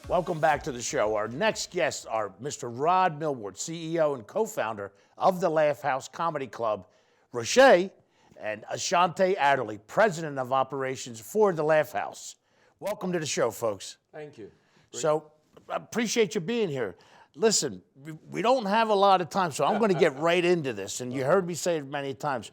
Welcome back to the show. Our next guests are Mr. Rod Millwood, CEO and co-founder of the Laff House Comedy Club, Roche, and Ashanti Adderly, president of operations for the Laff House. Welcome to the show, folks. Thank you. Great. So, I appreciate you being here. Listen, we don't have a lot of time, so I'm going to get right into this. And you heard me say it many times.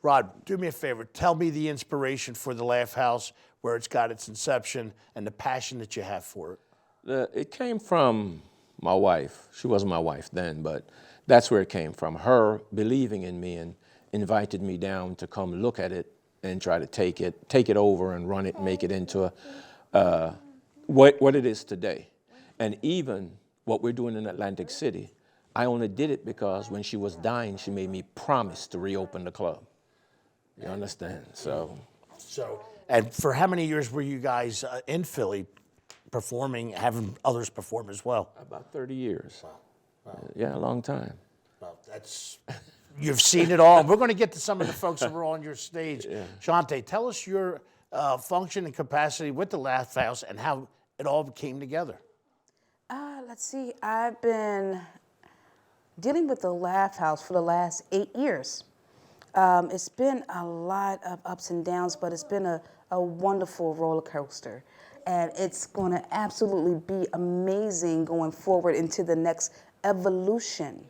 Rod, do me a favor. Tell me the inspiration for the Laff House, where it's got its inception, and the passion that you have for it. It came from my wife. She wasn't my wife then, but that's where it came from. Her believing in me and invited me down to come look at it and try to take it over and run it and make it into what it is today. And even what we're doing in Atlantic City, I only did it because when she was dying, she made me promise to reopen the club. You understand? So, and for how many years were you guys in Philly performing, having others perform as well? about 30 years. Wow. Yeah, a long time. Well, you've seen it all. We're going to get to some of the folks that were on your stage. Yeah. Shantae, tell us your function and capacity with the Laff House and how it all came together. Let's see, I've been dealing with the Laff House for the last 8 years. It's been a lot of ups and downs, but it's been a wonderful roller coaster. And it's going to absolutely be amazing going forward into the next evolution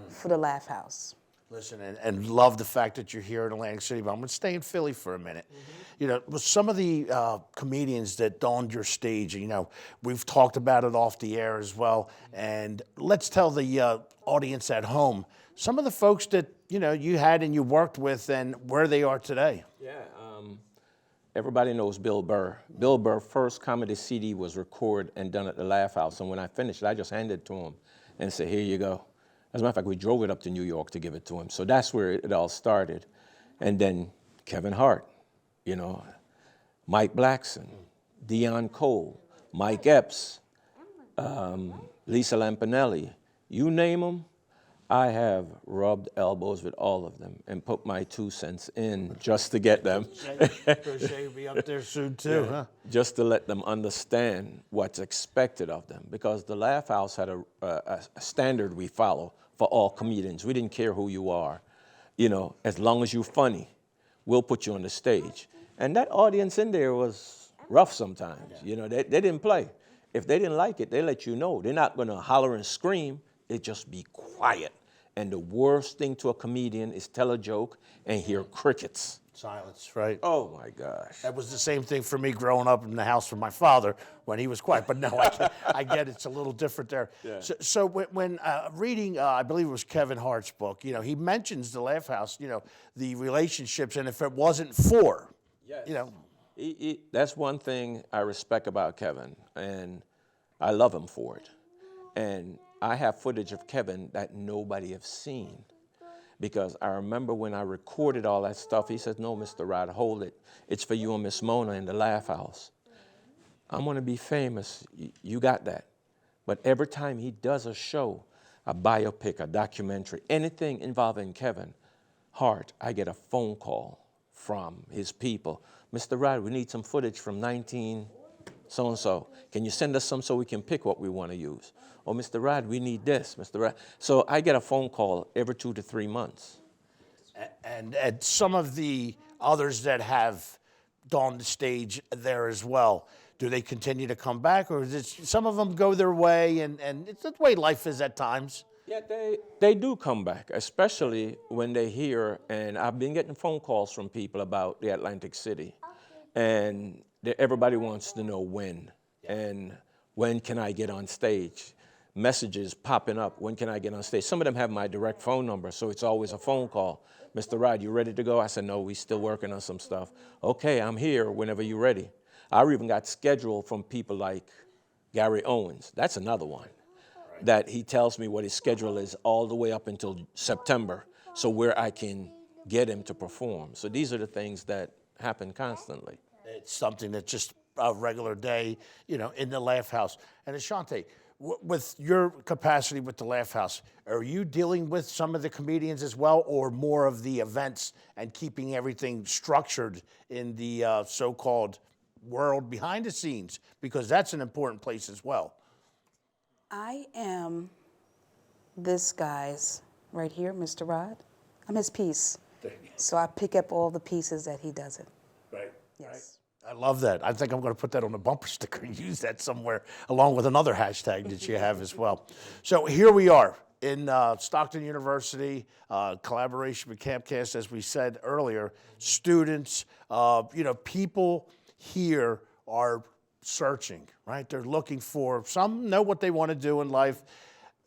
for the Laff House. Listen, and love the fact that you're here in Atlantic City, but I'm going to stay in Philly for a minute. You know, with some of the comedians that donned your stage, you know, we've talked about it off the air as well, and let's tell the audience at home some of the folks that, you know, you had and you worked with and where they are today. Yeah, everybody knows Bill Burr. Bill Burr's first comedy CD was recorded and done at the Laff House, and when I finished it, I just handed it to him and said, here you go. As a matter of fact, we drove it up to New York to give it to him. So that's where it all started. And then Kevin Hart, you know, Mike Blackson, Dion Cole, Mike Epps, Lisa Lampanelli, you name them, I have rubbed elbows with all of them and put my 2 cents in just to get them. Crochet will be up there soon too, huh? Just to let them understand what's expected of them. Because the Laff House had a standard we follow for all comedians. We didn't care who you are. You know, as long as you're funny, we'll put you on the stage. And that audience in there was rough sometimes. You know, they didn't play. If they didn't like it, they let you know. They're not gonna holler and scream. They just be quiet. And the worst thing to a comedian is tell a joke and hear crickets. Silence, right? Oh my gosh. That was the same thing for me growing up in the house with my father when he was quiet. But no, I get it's a little different there. Yeah. So when reading, I believe it was Kevin Hart's book, you know, he mentions the Laff House, you know, the relationships, and if it wasn't for, yes. You know. That's one thing I respect about Kevin, and I love him for it. And I have footage of Kevin that nobody has seen. Because I remember when I recorded all that stuff, he said, no, Mr. Rod, hold it. It's for you and Miss Mona in the Laff House. I'm gonna be famous, you got that. But every time he does a show, a biopic, a documentary, anything involving Kevin Hart, I get a phone call from his people. Mr. Rod, we need some footage from 19 so-and-so. Can you send us some so we can pick what we wanna use? Oh, Mr. Rod, we need this, Mr. Rod. So I get a phone call every 2 to 3 months. And some of the others that have donned the stage there as well, do they continue to come back, or is it, some of them go their way, and it's the way life is at times? Yeah, they do come back, especially when they hear, and I've been getting phone calls from people about the Atlantic City, and everybody wants to know when, and when can I get on stage? Messages popping up, when can I get on stage? Some of them have my direct phone number, so it's always a phone call. Mr. Rod, you ready to go? I said, no, we still working on some stuff. Okay, I'm here whenever you're ready. I even got scheduled from people like Gary Owens. That's another one. That he tells me what his schedule is all the way up until September, so where I can get him to perform. So these are the things that happen constantly. It's something that's just a regular day, you know, in the Laff House. And Ashanti, with your capacity with the Laff House, are you dealing with some of the comedians as well, or more of the events and keeping everything structured in the so-called world behind the scenes, because that's an important place as well. I am this guy's, right here, Mr. Rod. I'm his piece. So I pick up all the pieces that he doesn't. Right. Yes. I love that. I think I'm going to put that on a bumper sticker and use that somewhere along with another hashtag that you have as well. So here we are in Stockton University, collaboration with Campcast, as we said earlier. Students, people here are searching, right? They're looking for, some know what they want to do in life.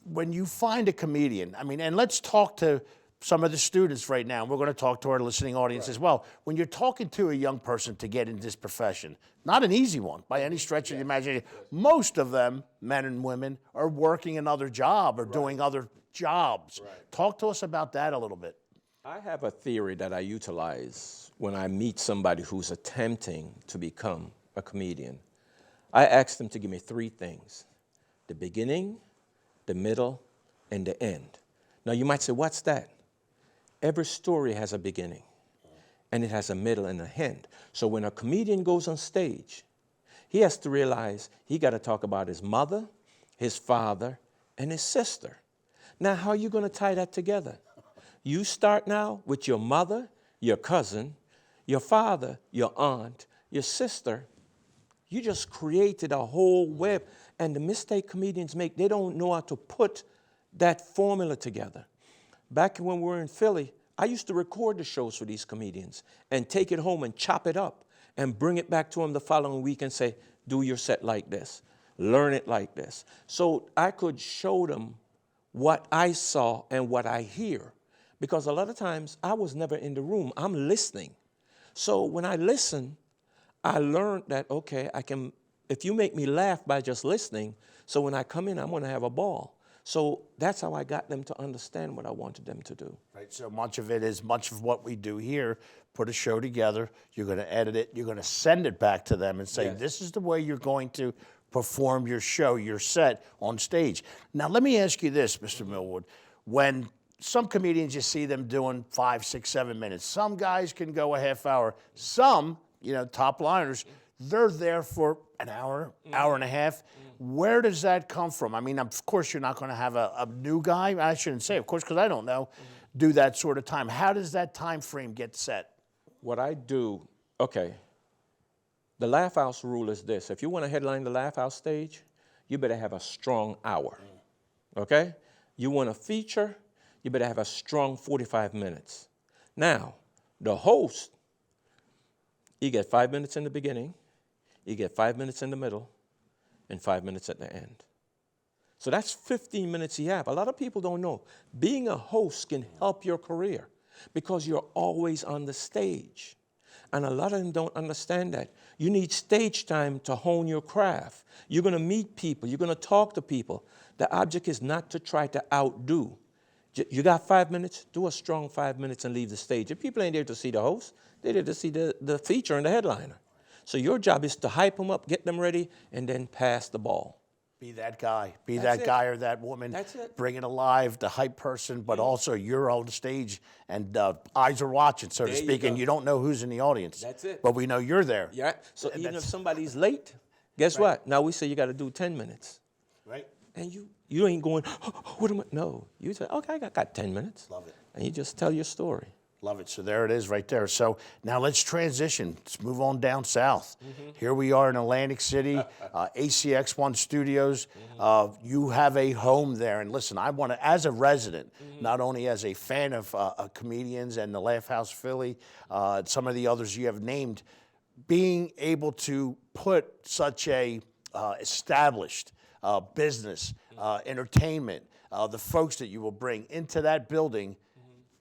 When you find a comedian, and let's talk to some of the students right now, and we're going to talk to our listening audience as well. When you're talking to a young person to get into this profession, not an easy one by any stretch of the imagination. Most of them, men and women, are working another job or doing other jobs. Talk to us about that a little bit. I have a theory that I utilize when I meet somebody who's attempting to become a comedian. I ask them to give me three things: the beginning, the middle, and the end. Now you might say, what's that? Every story has a beginning, and it has a middle and a end. So when a comedian goes on stage, he has to realize he got to talk about his mother, his father, and his sister. Now, how are you going to tie that together? You start now with your mother, your cousin, your father, your aunt, your sister. You just created a whole web. And the mistake comedians make, they don't know how to put that formula together. Back when we were in Philly, I used to record the shows for these comedians and take it home and chop it up and bring it back to them the following week and say, do your set like this, learn it like this. So I could show them what I saw and what I hear. Because a lot of times I was never in the room, I'm listening. So when I listen, I learned that, okay, if you make me laugh by just listening, so when I come in, I'm going to have a ball. So that's how I got them to understand what I wanted them to do. Right. So much of it is much of what we do here. Put a show together. You're going to edit it. You're going to send it back to them and say, this is the way you're going to perform your show, your set on stage. Now, let me ask you this, Mr. Millwood. When some comedians, you see them doing 5, 6, 7 minutes. Some guys can go a half hour. Some, top liners, they're there for an hour, hour and a half. Where does that come from? Of course, you're not going to have a new guy. I shouldn't say, of course, because I don't know, do that sort of time. How does that time frame get set? What I do, okay, the Laff House rule is this. If you want to headline the Laff House stage, you better have a strong hour, okay? You want a feature, you better have a strong 45 minutes. Now, the host, you get 5 minutes in the beginning, you get 5 minutes in the middle, and 5 minutes at the end. So that's 15 minutes you have. A lot of people don't know. Being a host can help your career because you're always on the stage. And a lot of them don't understand that. You need stage time to hone your craft. You're going to meet people. You're going to talk to people. The object is not to try to outdo. You got 5 minutes? Do a strong 5 minutes and leave the stage. If people ain't there to see the host, they're there to see the feature and the headliner. So your job is to hype them up, get them ready, and then pass the ball. Be that guy. Be that guy or that woman. That's it. Bring it alive, the hype person, but also you're on the stage and eyes are watching, so to speak, and you don't know who's in the audience. That's it. But we know you're there. Yeah. So even if somebody's late, guess what? Now we say you got to do 10 minutes. Right. And you ain't going, what am I? No. You say, okay, I got 10 minutes. Love it. And you just tell your story. Love it. So there it is right there. So now let's transition. Let's move on down south. Here we are in Atlantic City, ACX1 Studios. You have a home there. And listen, I want to, as a resident, not only as a fan of comedians and the Laff House Philly, some of the others you have named, being able to put such a established business, entertainment, the folks that you will bring into that building,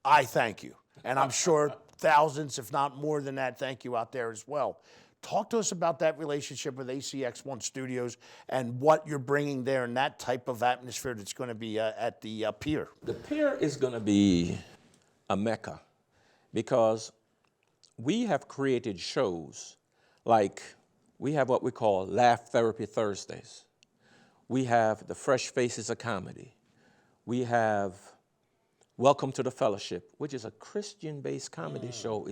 I thank you. And I'm sure thousands, if not more than that, thank you out there as well. Talk to us about that relationship with ACX1 Studios and what you're bringing there and that type of atmosphere that's going to be at the pier. The pier is going to be a mecca because we have created shows like we have what we call Laugh Therapy Thursdays. We have the Fresh Faces of Comedy. We have Welcome to the Fellowship, which is a Christian-based comedy show.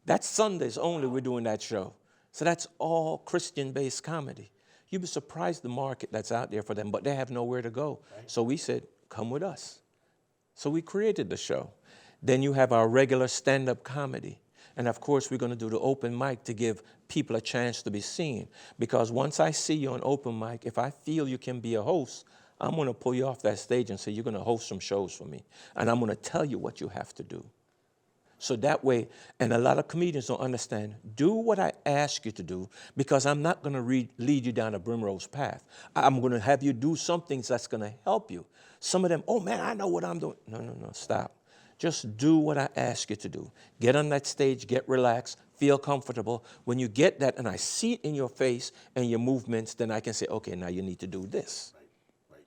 That's Sundays only we're doing that show. So that's all Christian-based comedy. You'd be surprised the market that's out there for them, but they have nowhere to go. Right. So we said, come with us. So we created the show. Then you have our regular stand-up comedy. And of course, we're going to do the open mic to give people a chance to be seen. Because once I see you on open mic, if I feel you can be a host, I'm going to pull you off that stage and say, you're going to host some shows for me. And I'm going to tell you what you have to do. So that way, and a lot of comedians don't understand, do what I ask you to do, because I'm not going to lead you down a primrose path. I'm going to have you do some things that's going to help you. Some of them, oh man, I know what I'm doing. No, stop. Just do what I ask you to do. Get on that stage, get relaxed, feel comfortable. When you get that and I see it in your face and your movements, then I can say, okay, now you need to do this.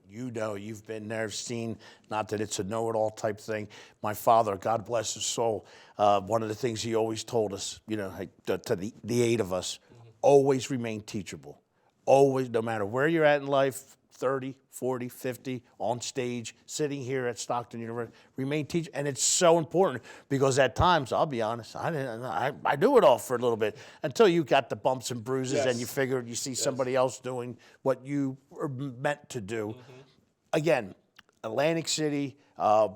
You know, you've been there, seen, not that it's a know-it-all type thing. My father, God bless his soul, one of the things he always told us, you know, to the 8 of us, always remain teachable. Always, no matter where you're at in life, 30, 40, 50, on stage, sitting here at Stockton University, remain teachable. And it's so important because at times, I'll be honest, I do it all for a little bit until you got the bumps and bruises and you figure you see somebody else doing what you were meant to do. Again, Atlantic City,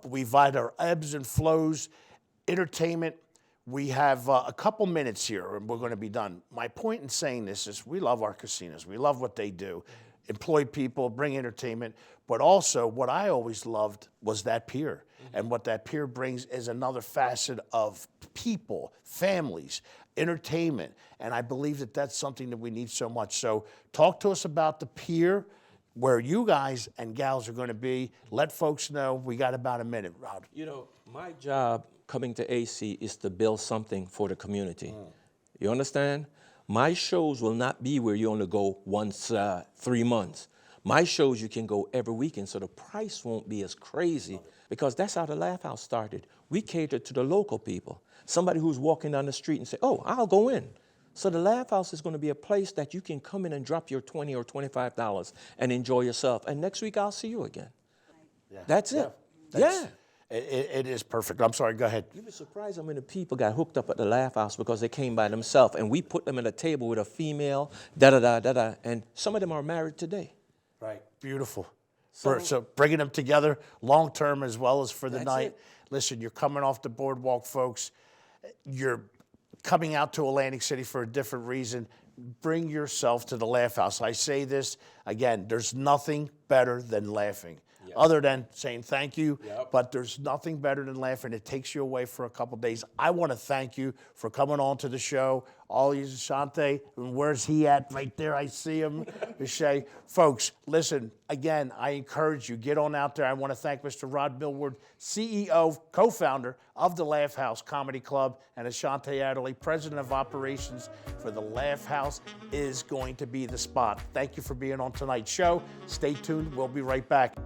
we've had our ebbs and flows, entertainment. We have a couple minutes here and we're going to be done. My point in saying this is we love our casinos. We love what they do. Employ people, bring entertainment, but also what I always loved was that pier. And what that pier brings is another facet of people, families, entertainment. And I believe that that's something that we need so much. So talk to us about the pier, where you guys and gals are going to be. Let folks know. We got about a minute, Rod. You know, my job coming to AC is to build something for the community. You understand? My shows will not be where you only go once 3 months. My shows you can go every weekend, so the price won't be as crazy, because that's how the Laff House started. We catered to the local people. Somebody who's walking down the street and say, oh, I'll go in. So the Laff House is going to be a place that you can come in and drop your $20 or $25 and enjoy yourself. And next week I'll see you again. Yeah. That's it. Yeah. It is perfect. I'm sorry, go ahead. You'd be surprised how many people got hooked up at the Laff House because they came by themselves, and we put them at a table with a female, da-da-da-da-da, and some of them are married today. Right, beautiful. So bringing them together long-term as well as for the night. It. Listen, you're coming off the boardwalk, folks. You're coming out to Atlantic City for a different reason. Bring yourself to the Laff House. I say this, again, there's nothing better than laughing. Other than saying thank you, but there's nothing better than laughing. It takes you away for a couple days. I want to thank you for coming on to the show. All you, Ashanti, and where's he at? Right there, I see him. Michelle. Folks, listen, again, I encourage you, get on out there. I want to thank Mr. Rod Millwood, CEO, co-founder of the Laff House Comedy Club, and Ashanti Adderly, president of operations for the Laff House, is going to be the spot. Thank you for being on tonight's show. Stay tuned. We'll be right back.